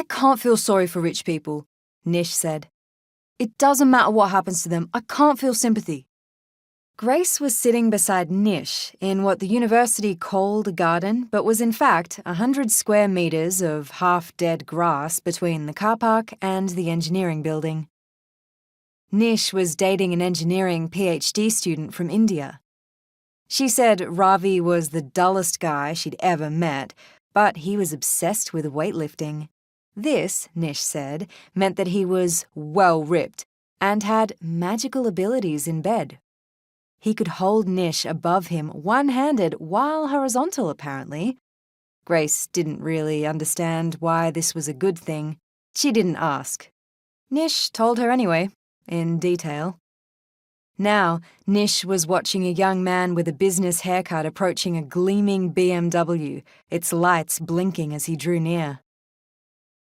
can't feel sorry for rich people, Nish said. It doesn't matter what happens to them, I can't feel sympathy. Grace was sitting beside Nish in what the university called a garden, but was in fact 100 square meters of half-dead grass between the car park and the engineering building. Nish was dating an engineering PhD student from India. She said Ravi was the dullest guy she'd ever met, but he was obsessed with weightlifting. This, Nish said, meant that he was well-ripped and had magical abilities in bed. He could hold Nish above him one-handed while horizontal, apparently. Grace didn't really understand why this was a good thing. She didn't ask. Nish told her anyway, in detail. Now, Nish was watching a young man with a business haircut approaching a gleaming BMW, its lights blinking as he drew near.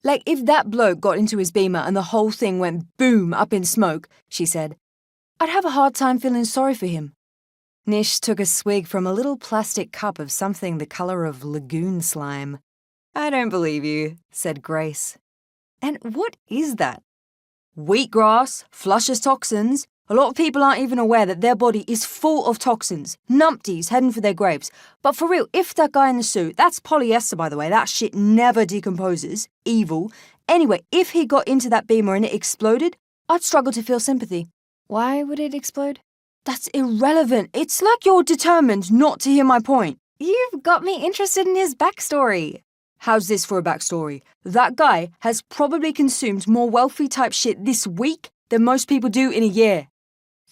Like, if that bloke got into his Beamer and the whole thing went boom up in smoke, she said, I'd have a hard time feeling sorry for him. Nish took a swig from a little plastic cup of something the color of lagoon slime. I don't believe you, said Grace. And what is that? Wheatgrass flushes toxins. A lot of people aren't even aware that their body is full of toxins, numpties heading for their graves. But for real, if that guy in the suit, that's polyester by the way, that shit never decomposes, evil. Anyway, if he got into that Beamer and it exploded, I'd struggle to feel sympathy. Why would it explode? That's irrelevant. It's like you're determined not to hear my point. You've got me interested in his backstory. How's this for a backstory? That guy has probably consumed more wealthy type shit this week than most people do in a year.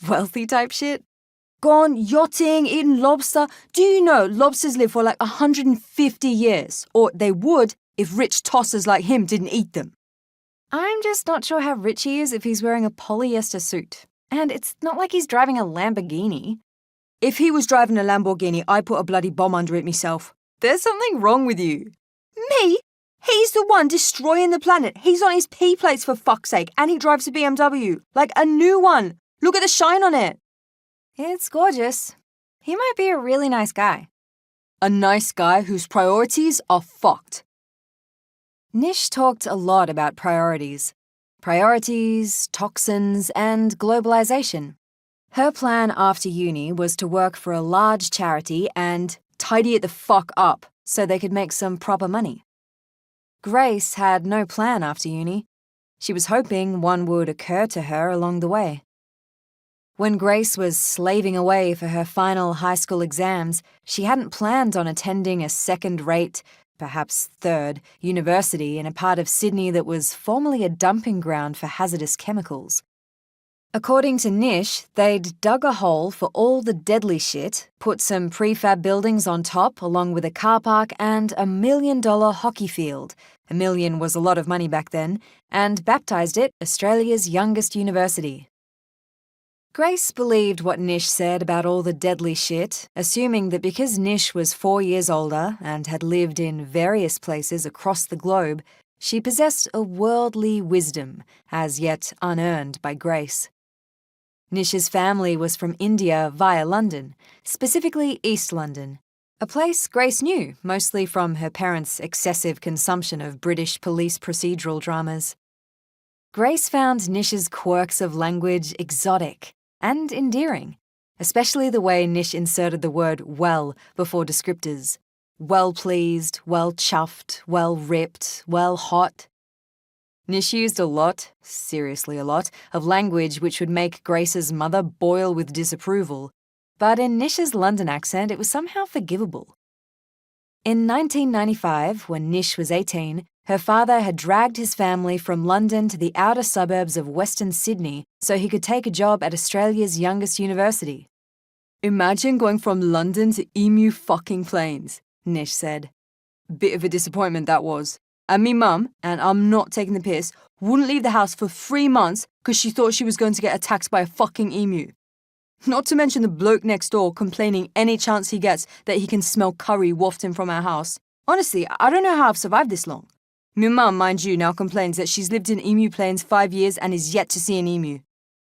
Wealthy type shit? Gone yachting, eating lobster. Do you know lobsters live for like 150 years? Or they would if rich tossers like him didn't eat them. I'm just not sure how rich he is if he's wearing a polyester suit. And it's not like he's driving a Lamborghini. If he was driving a Lamborghini, I'd put a bloody bomb under it myself. There's something wrong with you. Me? He's the one destroying the planet. He's on his P-plates for fuck's sake, and he drives a BMW. Like a new one. Look at the shine on it. It's gorgeous. He might be a really nice guy. A nice guy whose priorities are fucked. Nish talked a lot about priorities. Priorities, toxins, and globalization. Her plan after uni was to work for a large charity and tidy it the fuck up so they could make some proper money. Grace had no plan after uni. She was hoping one would occur to her along the way. When Grace was slaving away for her final high school exams, she hadn't planned on attending a second-rate, perhaps third, university in a part of Sydney that was formerly a dumping ground for hazardous chemicals. According to Nish, they'd dug a hole for all the deadly shit, put some prefab buildings on top along with a car park and $1 million hockey field. $1 million was a lot of money back then, and baptized it Australia's youngest university. Grace believed what Nish said about all the deadly shit, assuming that because Nish was 4 years older and had lived in various places across the globe, she possessed a worldly wisdom, as yet unearned by Grace. Nish's family was from India via London, specifically East London, a place Grace knew mostly from her parents' excessive consumption of British police procedural dramas. Grace found Nish's quirks of language exotic and endearing, especially the way Nish inserted the word well before descriptors. Well-pleased, well-chuffed, well-ripped, well-hot. Nish used a lot, seriously a lot, of language which would make Grace's mother boil with disapproval, but in Nish's London accent it was somehow forgivable. In 1995, when Nish was 18, her father had dragged his family from London to the outer suburbs of Western Sydney so he could take a job at Australia's youngest university. Imagine going from London to Emu fucking Plains, Nish said. Bit of a disappointment that was. And me mum, and I'm not taking the piss, wouldn't leave the house for 3 months because she thought she was going to get attacked by a fucking emu. Not to mention the bloke next door complaining any chance he gets that he can smell curry wafting from our house. Honestly, I don't know how I've survived this long. My mum, mind you, now complains that she's lived in Emu Plains 5 years and is yet to see an emu.